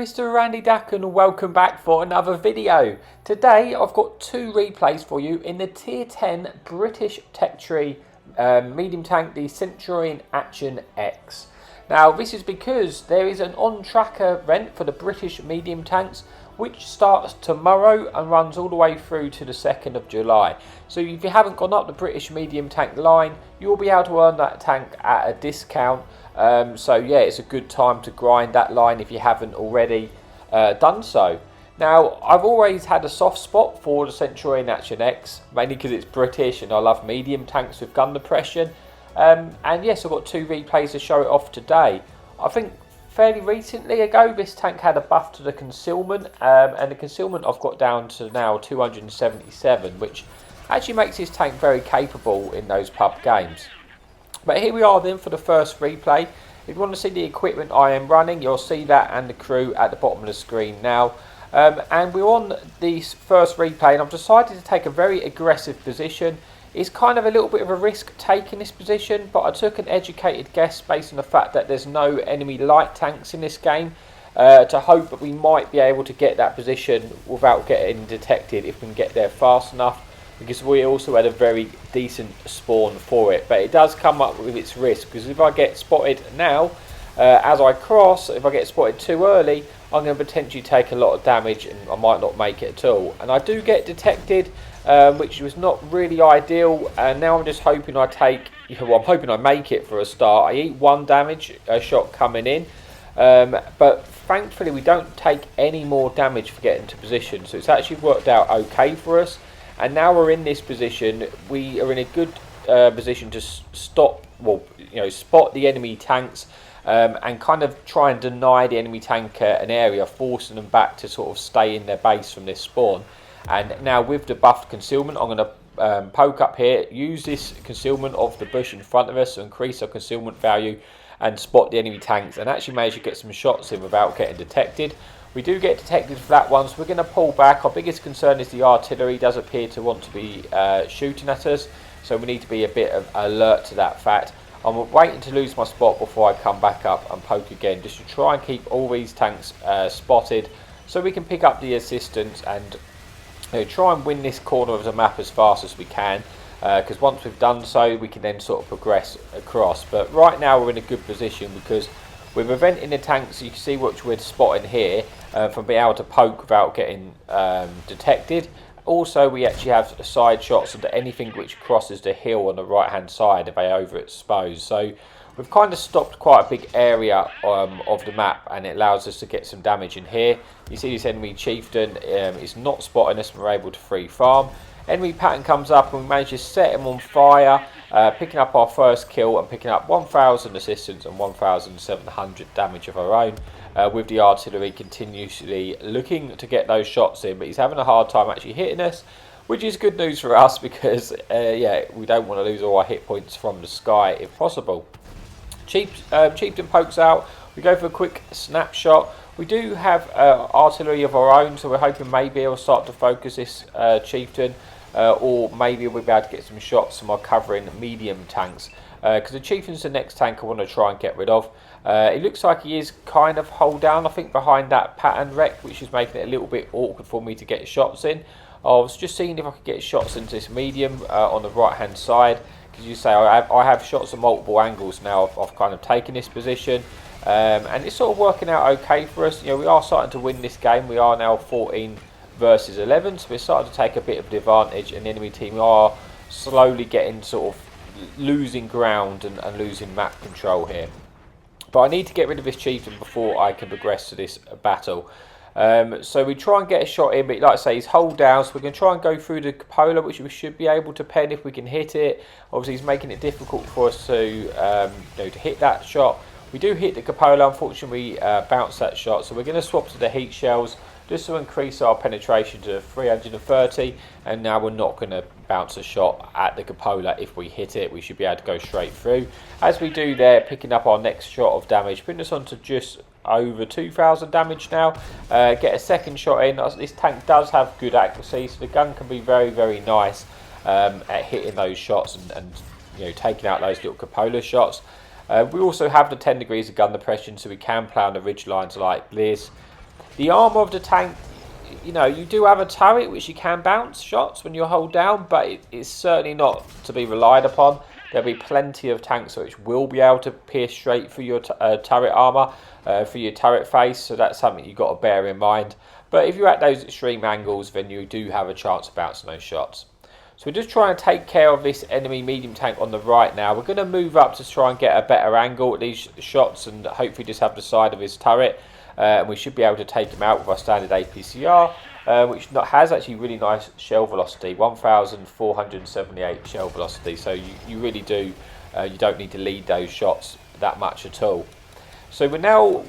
Mr. Randy Duck and welcome back for another video. Today I've got two replays for you in the tier 10 British tech tree medium tank, the Centurion Action X. Now this is because there is an on-tracker event for the British medium tanks which starts tomorrow and runs all the way through to the 2nd of July. So if you haven't gone up the British medium tank line, you'll be able to earn that tank at a discount. So yeah, it's a good time to grind that line if you haven't already done so. Now, I've always had a soft spot for the Centurion Action X, mainly because it's British and I love medium tanks with gun depression. And yes, I've got two replays to show it off today. I think fairly recently ago, this tank had a buff to the concealment, and the concealment I've got down to now 277, which actually makes this tank very capable in those pub games. But here we are then for the first replay. If you want to see the equipment I am running, you'll see that and the crew at the bottom of the screen now. And we're on the first replay, and I've decided to take a very aggressive position. It's kind of a little bit of a risk taking this position, but I took an educated guess based on the fact that there's no enemy light tanks in this game, to hope that we might be able to get that position without getting detected if we can get there fast enough, because we also had a very decent spawn for it. But it does come up with its risk, because if I get spotted now, as I cross, if I get spotted too early, I'm going to potentially take a lot of damage and I might not make it at all. And I do get detected, which was not really ideal, and now I'm just hoping I take, well, I'm hoping I make it for a start. I eat one damage shot coming in, but thankfully we don't take any more damage for getting to position, so it's actually worked out okay for us. And now we're in this position, we are in a good position to stop, well, spot the enemy tanks, and kind of try and deny the enemy tank an area, forcing them back to sort of stay in their base from this spawn. And now with the buffed concealment, I'm going to poke up here, use this concealment of the bush in front of us to increase our concealment value and spot the enemy tanks, and actually manage to get some shots in without getting detected. We do get detected for that one, so we're going to pull back. Our biggest concern is the artillery does appear to want to be shooting at us, so we need to be a bit alert to that fact. I'm waiting to lose my spot before I come back up and poke again, just to try and keep all these tanks spotted, so we can pick up the assistance and try and win this corner of the map as fast as we can, because once we've done so, we can then sort of progress across. But right now we're in a good position because we're preventing the tanks. You can see which we're spotting here, from being able to poke without getting detected. Also, we actually have side shots into anything which crosses the hill on the right hand side if they overexpose. So we've kind of stopped quite a big area of the map, and it allows us to get some damage in here. You see this enemy chieftain is not spotting us, and we're able to free farm. Enemy pattern comes up and we manage to set him on fire, picking up our first kill and picking up 1,000 assistance and 1,700 damage of our own, with the artillery continuously looking to get those shots in, but he's having a hard time actually hitting us, which is good news for us because yeah, we don't want to lose all our hit points from the sky if possible. Chieftain pokes out, we go for a quick snapshot. We do have artillery of our own, so we're hoping maybe it'll start to focus this chieftain, or maybe we'll be able to get some shots from our covering medium tanks, because the chieftain's the next tank I want to try and get rid of. It looks like he is kind of hold down, I think, behind that pattern wreck, which is making it a little bit awkward for me to get shots in. I was just seeing if I could get shots into this medium on the right hand side, because you say I have shots at multiple angles now. I've kind of taken this position, and it's sort of working out okay for us. We are starting to win this game. We are now 14 versus 11, so we're starting to take a bit of the advantage, and the enemy team are slowly getting sort of losing ground and losing map control here. But I need to get rid of this chieftain before I can progress to this battle. So we try and get a shot in, but like I say, he's hold down, so we're going to try and go through the cupola, which we should be able to pen if we can hit it. Obviously he's making it difficult for us to hit that shot. We do hit the cupola, unfortunately we bounce that shot, so we're going to swap to the heat shells just to increase our penetration to 330, and now we're not going to bounce a shot at the cupola. If we hit it, we should be able to go straight through. As we do there, picking up our next shot of damage, putting us on to just over 2,000 damage now. Get a second shot in. This tank does have good accuracy, so the gun can be very, very nice at hitting those shots and taking out those little cupola shots. We also have the 10 degrees of gun depression, so we can play on the ridge lines like this. The armour of the tank, you know, you do have a turret which you can bounce shots when you hold down, but it's certainly not to be relied upon. There'll be plenty of tanks which will be able to pierce straight through your turret armour, for your turret face, so that's something you've got to bear in mind. But if you're at those extreme angles, then you do have a chance of bouncing those shots. So we're just trying to take care of this enemy medium tank on the right now. We're going to move up to try and get a better angle at these shots and hopefully just have the side of his turret. And we should be able to take him out with our standard APCR, which has actually really nice shell velocity, 1,478 shell velocity. So you really do, you don't need to lead those shots that much at all. So we're now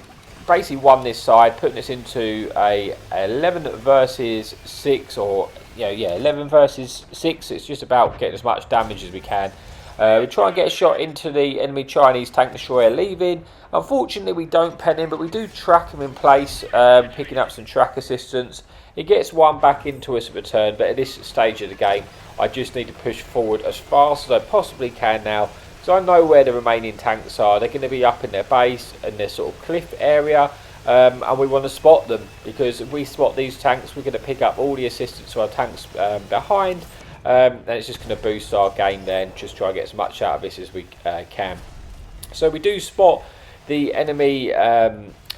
basically won this side, putting us into a 11 versus 6, or 11 versus 6. It's just about getting as much damage as we can. We try and get a shot into the enemy Chinese tank destroyer leaving. Unfortunately, we don't pen him, but we do track him in place, picking up some track assistance. He gets one back into us at return, but at this stage of the game, I just need to push forward as fast as I possibly can now. So I know where the remaining tanks are. They're going to be up in their base and their sort of cliff area, and we want to spot them, because if we spot these tanks, we're going to pick up all the assistance to our tanks behind, and it's just going to boost our game there and just try and get as much out of this as we can. So we do spot the enemy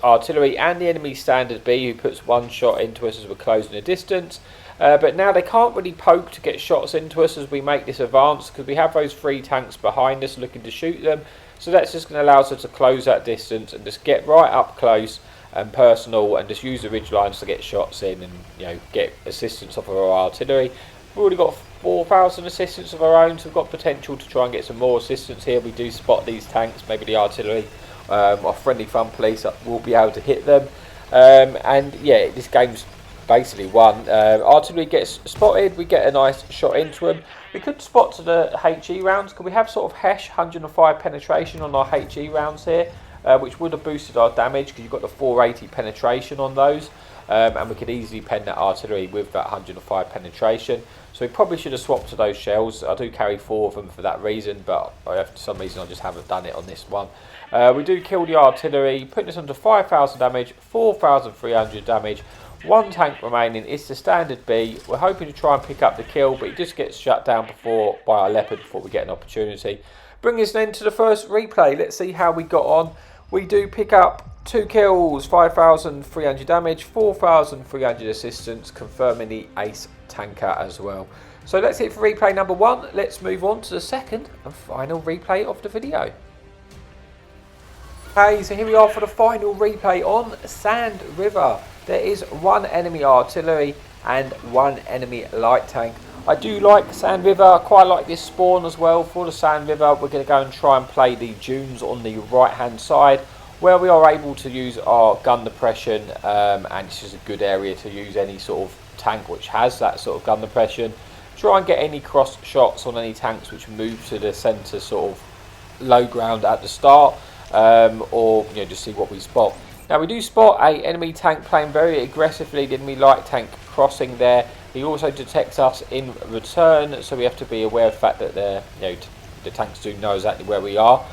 artillery and the enemy standard B, who puts one shot into us as we're closing the distance. But now they can't really poke to get shots into us as we make this advance, because we have those 3 tanks behind us looking to shoot them. So that's just going to allow us to close that distance and just get right up close and personal, and just use the ridge lines to get shots in and get assistance off of our artillery. We've already got 4,000 assistance of our own, so we've got potential to try and get some more assistance here. We do spot these tanks, maybe the artillery, our friendly fun police will be able to hit them. And yeah, this game's basically won. Artillery gets spotted, we get a nice shot into them. We could spot to the HE rounds, because we have sort of HESH 105 penetration on our HE rounds here, which would have boosted our damage, because you've got the 480 penetration on those. And we could easily pen that artillery with that 105 penetration. So we probably should have swapped to those shells. I do carry 4 of them for that reason, but for some reason I just haven't done it on this one. We do kill the artillery, putting us under 5,000 damage, 4,300 damage. 1 tank remaining. It's the standard B. We're hoping to try and pick up the kill, but it just gets shut down by our leopard before we get an opportunity. Bring us then to the first replay. Let's see how we got on. We do pick up 2 kills, 5,300 damage, 4,300 assistance, confirming the ace tanker as well. So that's it for replay number 1. Let's move on to the second and final replay of the video. Okay, so here we are for the final replay on Sand River. There is 1 enemy artillery and 1 enemy light tank. I do like Sand River. I quite like this spawn as well. For the Sand River, we're going to go and try and play the dunes on the right hand side, where we are able to use our gun depression, and it's just a good area to use any sort of tank which has that sort of gun depression. Try and get any cross shots on any tanks which move to the centre sort of low ground at the start, or just see what we spot. Now we do spot a enemy tank playing very aggressively, the enemy light tank crossing there. He also detects us in return, so we have to be aware of the fact that the tanks do know exactly where we are.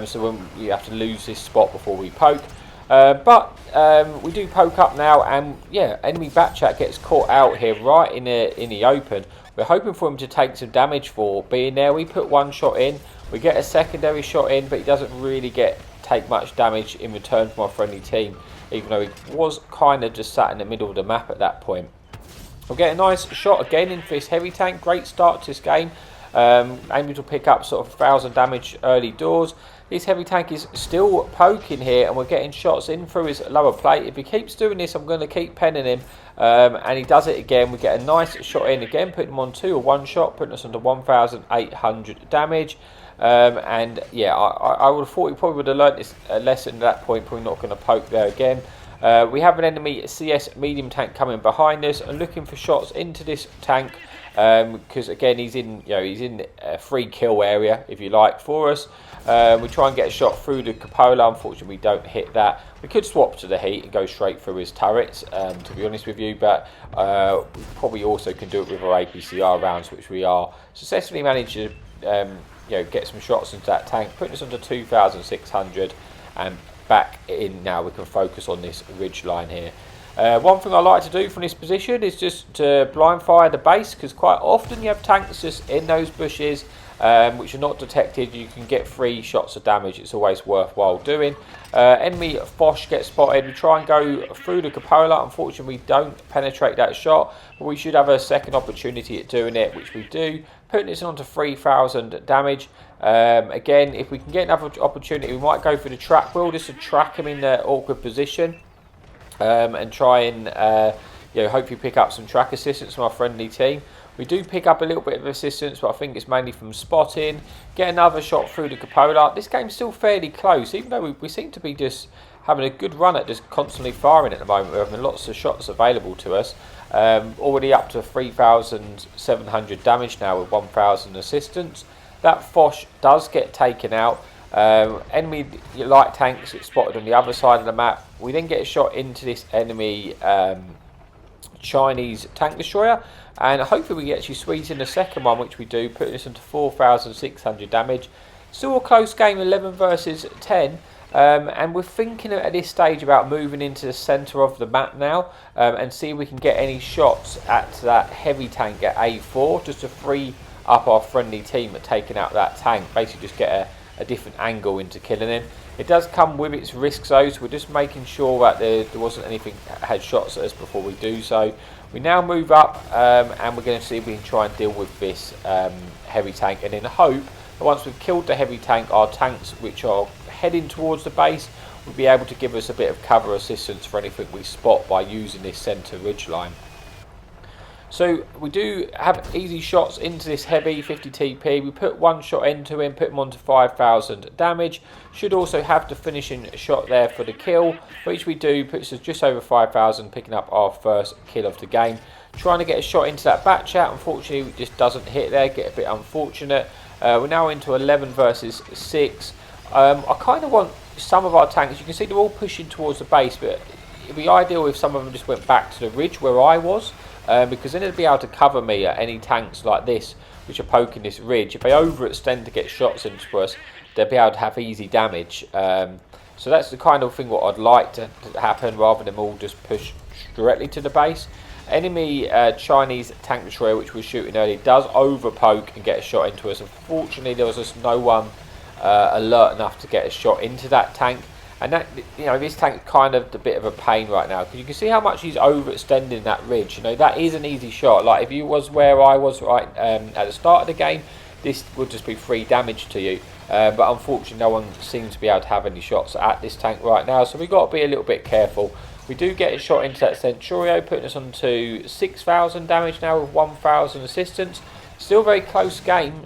So we have to lose this spot before we poke. But we do poke up now, and yeah, enemy Batchat gets caught out here right in the open. We're hoping for him to take some damage for being there. We put 1 shot in, we get a secondary shot in, but he doesn't really take much damage in return from our friendly team, even though he was kind of just sat in the middle of the map at that point. We'll get a nice shot again in for this heavy tank. Great start to this game. Able to pick up sort of 1,000 damage early doors. This heavy tank is still poking here, and we're getting shots in through his lower plate. If he keeps doing this, I'm going to keep penning him, and he does it again. We get a nice shot in again, putting him on 2 or 1 shot, putting us under 1,800 damage. And yeah, I would have thought he probably would have learnt this lesson at that point. Probably not going to poke there again. We have an enemy CS medium tank coming behind us and looking for shots into this tank, because again he's in a free kill area, if you like, for us. We try and get a shot through the cupola. Unfortunately, we don't hit that. We could swap to the heat and go straight through his turrets, to be honest with you, but we probably also can do it with our APCR rounds, which we are successfully managed to get some shots into that tank, putting us under 2,600 and back in now. We can focus on this ridge line here. One thing I like to do from this position is just to blind fire the base, because quite often you have tanks just in those bushes which are not detected. You can get 3 shots of damage. It's always worthwhile doing. Enemy Foch gets spotted. We try and go through the cupola. Unfortunately, we don't penetrate that shot, but we should have a second opportunity at doing it, which we do, putting this on to 3,000 damage. Again, if we can get another opportunity, we might go for the track wheel just to track him in the awkward position, and try and hopefully pick up some track assistance from our friendly team. We do pick up a little bit of assistance, but I think it's mainly from spotting. Get another shot through the cupola. This game's still fairly close, even though we seem to be just having a good run at just constantly firing at the moment. We're having lots of shots available to us. Already up to 3,700 damage now with 1,000 assistance. That Foch does get taken out. Enemy light tanks get spotted on the other side of the map. We then get a shot into this enemy Chinese tank destroyer, and hopefully we actually squeeze in the second one, which we do, putting this into 4,600 damage. Still a close game, 11 versus 10. And we're thinking at this stage about moving into the centre of the map now, and see if we can get any shots at that heavy tank at A4, just to free up our friendly team at taking out that tank. Basically just get a different angle into killing him. It does come with its risks though, so we're just making sure that there wasn't anything that had shots at us before we do so. We now move up, and we're going to see if we can try and deal with this heavy tank, and in hope that once we've killed the heavy tank, our tanks which are heading towards the base will be able to give us a bit of cover assistance for anything we spot by using this centre ridge line. So we do have easy shots into this heavy 50 TP. We put one shot into him, put him onto 5,000 damage. Should also have the finishing shot there for the kill, which we do, puts us just over 5,000, picking up our first kill of the game. Trying to get a shot into that bat chat, unfortunately it just doesn't hit there, get a bit unfortunate. We're now into 11 versus 6. I kind of want some of our tanks, you can see they're all pushing towards the base, but it'd be ideal if some of them just went back to the ridge where I was. Because then they'd be able to cover me at any tanks like this which are poking this ridge. If they overextend to get shots into us, they'll be able to have easy damage. So that's the kind of thing what I'd like to happen, rather than all just push directly to the base. Enemy Chinese tank destroyer, which we were shooting earlier, does over poke and get a shot into us. Unfortunately, there was just no one alert enough to get a shot into that tank. And that, this tank's kind of a bit of a pain right now, because you can see how much he's overextending that ridge. That is an easy shot. Like if you was where I was right at the start of the game, this would just be free damage to you. But unfortunately, no one seems to be able to have any shots at this tank right now, so we've got to be a little bit careful. We do get a shot into that Centurion, putting us on to 6,000 damage now with 1,000 assistance. Still a very close game.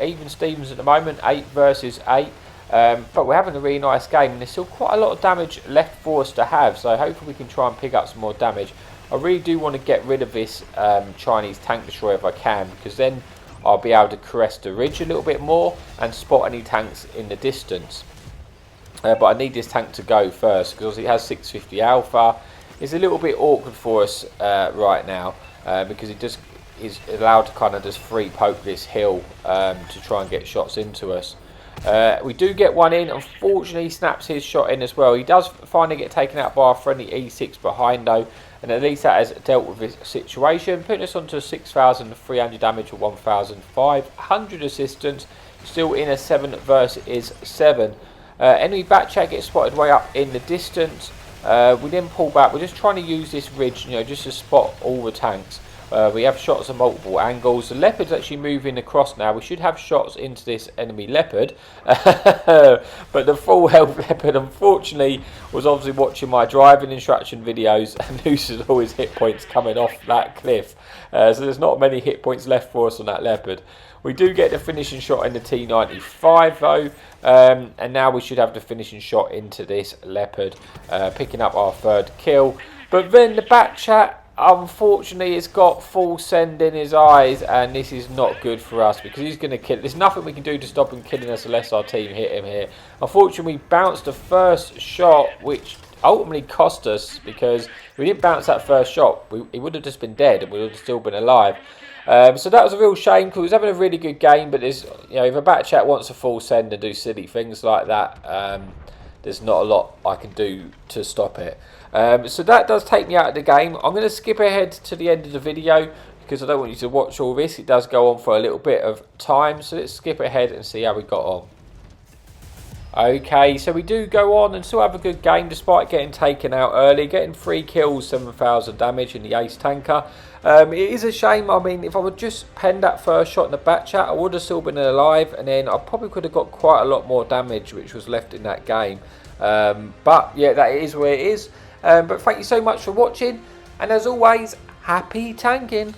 Even Stevens at the moment, 8 versus 8. But we're having a really nice game, and there's still quite a lot of damage left for us to have, so hopefully we can try and pick up some more damage. I really do want to get rid of this Chinese tank destroyer if I can, because then I'll be able to caress the ridge a little bit more and spot any tanks in the distance. But I need this tank to go first, because it has 650 alpha. It's a little bit awkward for us right now, because it just is allowed to kind of just free poke this hill to try and get shots into us. We do get one in. Unfortunately, he snaps his shot in as well. He does finally get taken out by our friendly E6 behind though, and at least that has dealt with this situation, putting us onto 6,300 damage with 1,500 assistance. Still in a 7 versus 7. Enemy Batchat gets spotted way up in the distance. We then pull back. We're just trying to use this ridge, just to spot all the tanks. We have shots at multiple angles. The leopard's actually moving across now. We should have shots into this enemy leopard. But the full health leopard, unfortunately, was obviously watching my driving instruction videos and loses all his hit points coming off that cliff. So there's not many hit points left for us on that leopard. We do get the finishing shot in the T95 though. And now we should have the finishing shot into this leopard, picking up our third kill. But then the Batchat, unfortunately, it's got full send in his eyes, and this is not good for us because he's going to kill. There's nothing we can do to stop him killing us unless our team hit him here. Unfortunately, we bounced the first shot, which ultimately cost us, because if we didn't bounce that first shot, he would have just been dead and we would have still been alive. So that was a real shame, because he was having a really good game, but there's, if a Batchat wants a full send and do silly things like that, there's not a lot I can do to stop it. So that does take me out of the game. I'm going to skip ahead to the end of the video because I don't want you to watch all this. It does go on for a little bit of time, so let's skip ahead and see how we got on. Okay, so we do go on and still have a good game despite getting taken out early, getting 3 kills, 7,000 damage in the ace tanker. It is a shame. I mean, if I would just penned that first shot in the back chat, I would have still been alive, and then I probably could have got quite a lot more damage which was left in that game. But yeah, that is where it is. But thank you so much for watching, and as always, happy tanking.